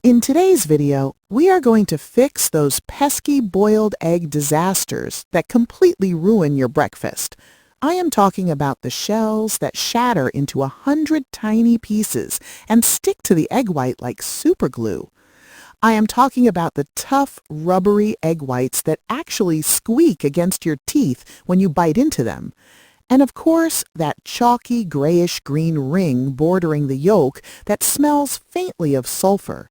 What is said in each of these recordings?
In today's video, we are going to fix those pesky boiled egg disasters that completely ruin your breakfast. I am talking about the shells that shatter into 100 tiny pieces and stick to the egg white like super glue. I am talking about the tough, rubbery egg whites that actually squeak against your teeth when you bite into them. And of course, that chalky grayish-green ring bordering the yolk that smells faintly of sulfur.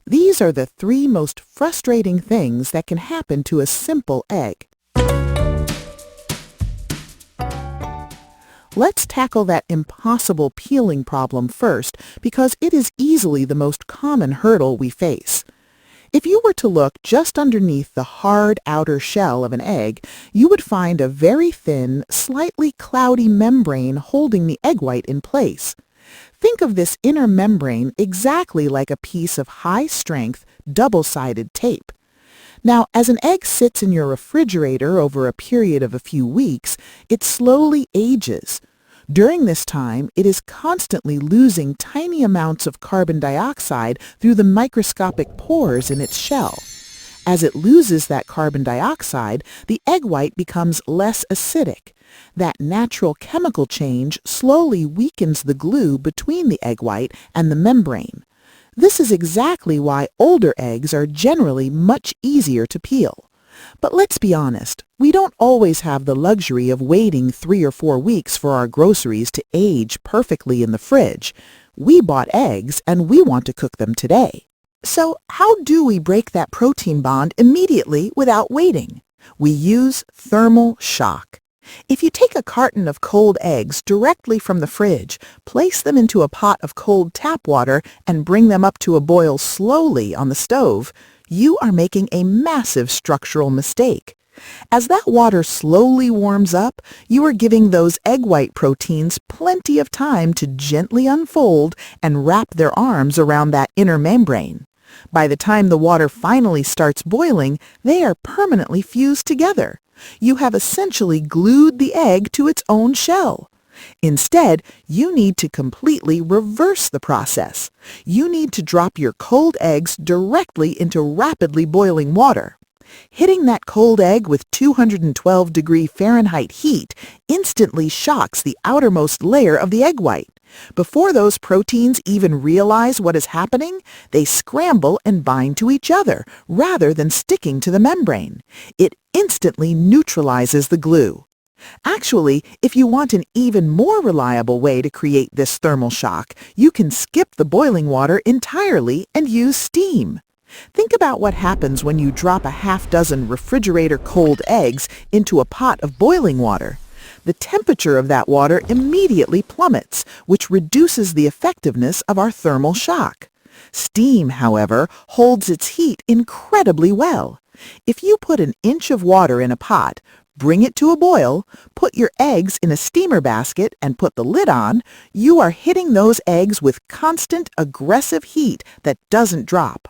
These are the three most frustrating things that can happen to a simple egg. Let's tackle that impossible peeling problem first because it is easily the most common hurdle we face. If you were to look just underneath the hard outer shell of an egg, you would find a very thin, slightly cloudy membrane holding the egg white in place. Think of this inner membrane exactly like a piece of high-strength, double-sided tape. Now, as an egg sits in your refrigerator over a period of a few weeks, it slowly ages. During this time, it is constantly losing tiny amounts of carbon dioxide through the microscopic pores in its shell. As it loses that carbon dioxide, the egg white becomes less acidic. That natural chemical change slowly weakens the glue between the egg white and the membrane. This is exactly why older eggs are generally much easier to peel. But let's be honest, we don't always have the luxury of waiting 3 or 4 weeks for our groceries to age perfectly in the fridge. We bought eggs and we want to cook them today. So how do we break that protein bond immediately without waiting? We use thermal shock. If you take a carton of cold eggs directly from the fridge, place them into a pot of cold tap water, and bring them up to a boil slowly on the stove, you are making a massive structural mistake. As that water slowly warms up, you are giving those egg white proteins plenty of time to gently unfold and wrap their arms around that inner membrane. By the time the water finally starts boiling, they are permanently fused together. You have essentially glued the egg to its own shell. Instead, you need to completely reverse the process. You need to drop your cold eggs directly into rapidly boiling water. Hitting that cold egg with 212-degree Fahrenheit heat instantly shocks the outermost layer of the egg white. Before those proteins even realize what is happening, they scramble and bind to each other rather than sticking to the membrane. It instantly neutralizes the glue. Actually, if you want an even more reliable way to create this thermal shock, you can skip the boiling water entirely and use steam. Think about what happens when you drop a half-dozen refrigerator-cold eggs into a pot of boiling water. The temperature of that water immediately plummets, which reduces the effectiveness of our thermal shock. Steam, however, holds its heat incredibly well. If you put an inch of water in a pot, bring it to a boil, put your eggs in a steamer basket, and put the lid on, you are hitting those eggs with constant, aggressive heat that doesn't drop.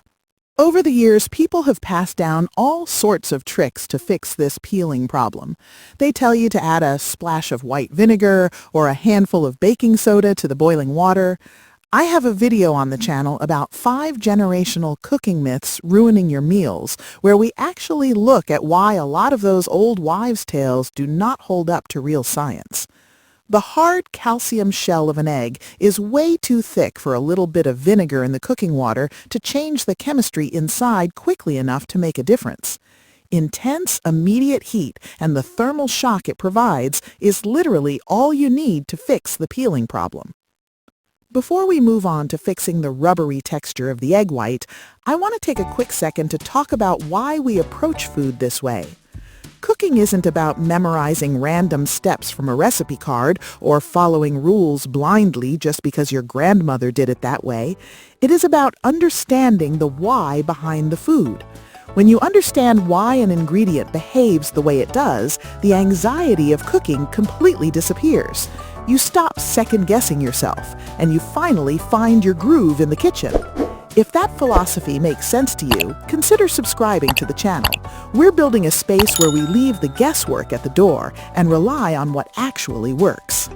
Over the years, people have passed down all sorts of tricks to fix this peeling problem. They tell you to add a splash of white vinegar or a handful of baking soda to the boiling water. I have a video on the channel about 5 generational cooking myths ruining your meals, where we actually look at why a lot of those old wives' tales do not hold up to real science. The hard calcium shell of an egg is way too thick for a little bit of vinegar in the cooking water to change the chemistry inside quickly enough to make a difference. Intense, immediate heat and the thermal shock it provides is literally all you need to fix the peeling problem. Before we move on to fixing the rubbery texture of the egg white, I want to take a quick second to talk about why we approach food this way. Cooking isn't about memorizing random steps from a recipe card or following rules blindly just because your grandmother did it that way. It is about understanding the why behind the food. When you understand why an ingredient behaves the way it does, the anxiety of cooking completely disappears. You stop second-guessing yourself, and you finally find your groove in the kitchen. If that philosophy makes sense to you, consider subscribing to the channel. We're building a space where we leave the guesswork at the door and rely on what actually works.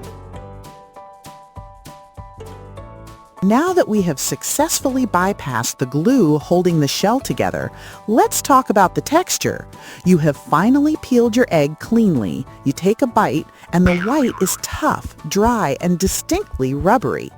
Now that we have successfully bypassed the glue holding the shell together, let's talk about the texture. You have finally peeled your egg cleanly. You take a bite, and the white is tough, dry, and distinctly rubbery.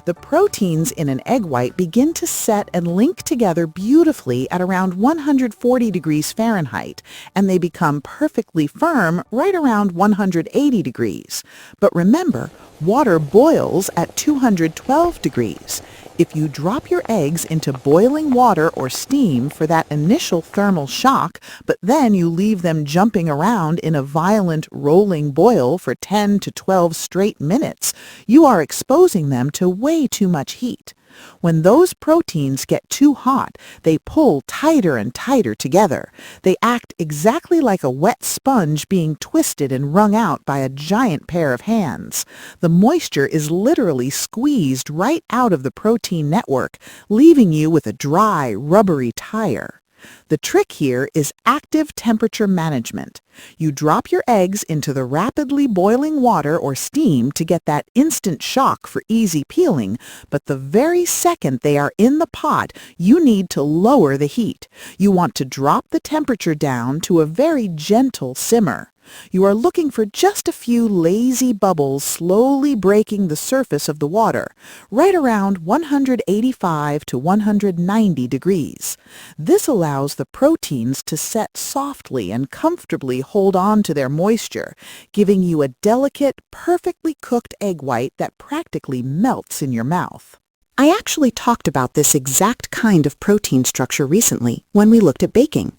The proteins in an egg white begin to set and link together beautifully at around 140 degrees Fahrenheit, and they become perfectly firm right around 180 degrees. But remember, water boils at 212 degrees. If you drop your eggs into boiling water or steam for that initial thermal shock, but then you leave them jumping around in a violent rolling boil for 10 to 12 straight minutes, you are exposing them to way too much heat. When those proteins get too hot, they pull tighter and tighter together. They act exactly like a wet sponge being twisted and wrung out by a giant pair of hands. The moisture is literally squeezed right out of the protein network, leaving you with a dry, rubbery tire. The trick here is active temperature management. You drop your eggs into the rapidly boiling water or steam to get that instant shock for easy peeling, but the very second they are in the pot, you need to lower the heat. You want to drop the temperature down to a very gentle simmer. You are looking for just a few lazy bubbles slowly breaking the surface of the water, right around 185 to 190 degrees. This allows the proteins to set softly and comfortably hold on to their moisture, giving you a delicate, perfectly cooked egg white that practically melts in your mouth. I actually talked about this exact kind of protein structure recently when we looked at baking.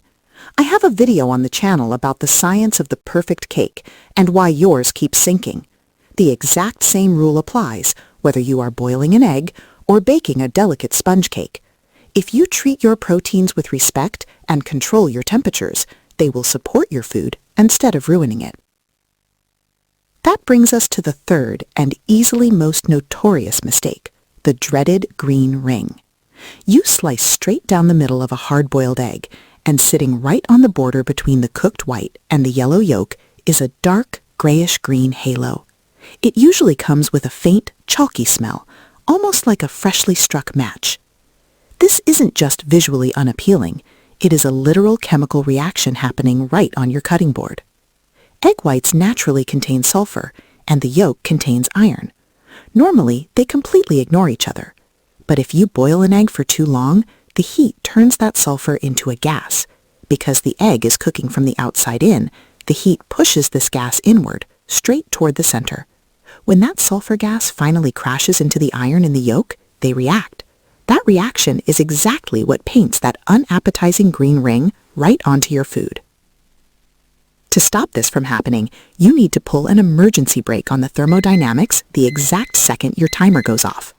I have a video on the channel about the science of the perfect cake and why yours keeps sinking. The exact same rule applies whether you are boiling an egg or baking a delicate sponge cake. If you treat your proteins with respect and control your temperatures, they will support your food instead of ruining it. That brings us to the third and easily most notorious mistake, the dreaded green ring. You slice straight down the middle of a hard-boiled egg, and sitting right on the border between the cooked white and the yellow yolk is a dark grayish-green halo. It usually comes with a faint, chalky smell, almost like a freshly struck match. This isn't just visually unappealing, it is a literal chemical reaction happening right on your cutting board. Egg whites naturally contain sulfur, and the yolk contains iron. Normally, they completely ignore each other. But if you boil an egg for too long, the heat turns that sulfur into a gas. Because the egg is cooking from the outside in, the heat pushes this gas inward, straight toward the center. When that sulfur gas finally crashes into the iron in the yolk, they react. That reaction is exactly what paints that unappetizing green ring right onto your food. To stop this from happening, you need to pull an emergency brake on the thermodynamics the exact second your timer goes off.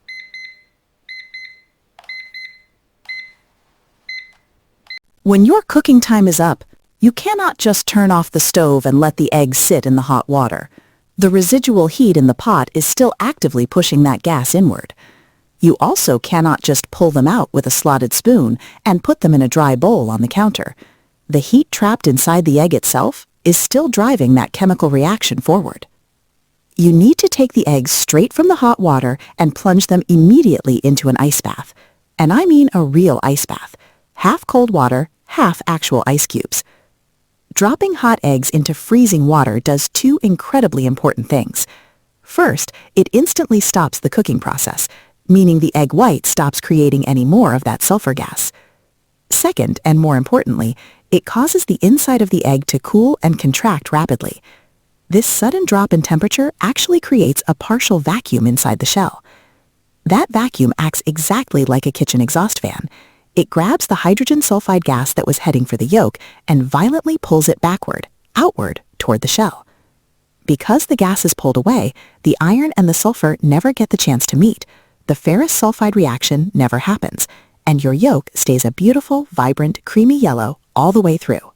When your cooking time is up, you cannot just turn off the stove and let the eggs sit in the hot water. The residual heat in the pot is still actively pushing that gas inward. You also cannot just pull them out with a slotted spoon and put them in a dry bowl on the counter. The heat trapped inside the egg itself is still driving that chemical reaction forward. You need to take the eggs straight from the hot water and plunge them immediately into an ice bath. And I mean a real ice bath. Half cold water, half actual ice cubes. Dropping hot eggs into freezing water does two incredibly important things. First, it instantly stops the cooking process, meaning the egg white stops creating any more of that sulfur gas. Second, and more importantly, it causes the inside of the egg to cool and contract rapidly. This sudden drop in temperature actually creates a partial vacuum inside the shell. That vacuum acts exactly like a kitchen exhaust fan. It grabs the hydrogen sulfide gas that was heading for the yolk and violently pulls it backward, outward, toward the shell. Because the gas is pulled away, the iron and the sulfur never get the chance to meet. The ferrous sulfide reaction never happens, and your yolk stays a beautiful, vibrant, creamy yellow all the way through.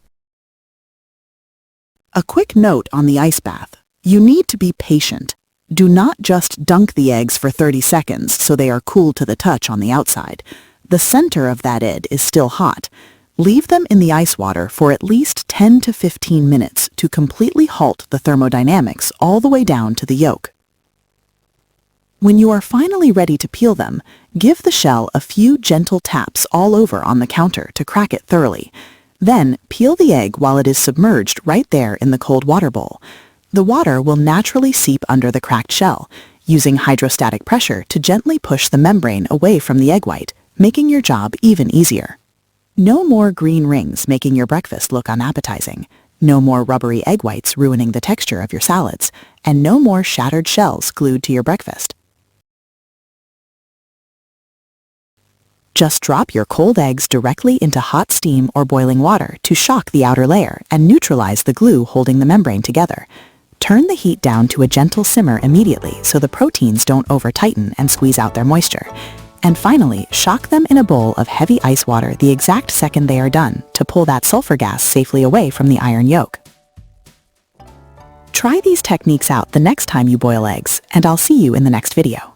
A quick note on the ice bath. You need to be patient. Do not just dunk the eggs for 30 seconds so they are cool to the touch on the outside. The center of that egg is still hot. Leave them in the ice water for at least 10 to 15 minutes to completely halt the thermodynamics all the way down to the yolk. When you are finally ready to peel them, give the shell a few gentle taps all over on the counter to crack it thoroughly. Then, peel the egg while it is submerged right there in the cold water bowl. The water will naturally seep under the cracked shell, using hydrostatic pressure to gently push the membrane away from the egg white, making your job even easier. No more green rings making your breakfast look unappetizing. No more rubbery egg whites ruining the texture of your salads. And no more shattered shells glued to your breakfast. Just drop your cold eggs directly into hot steam or boiling water to shock the outer layer and neutralize the glue holding the membrane together. Turn the heat down to a gentle simmer immediately so the proteins don't over-tighten and squeeze out their moisture. And finally, shock them in a bowl of heavy ice water the exact second they are done to pull that sulfur gas safely away from the iron yolk. Try these techniques out the next time you boil eggs, and I'll see you in the next video.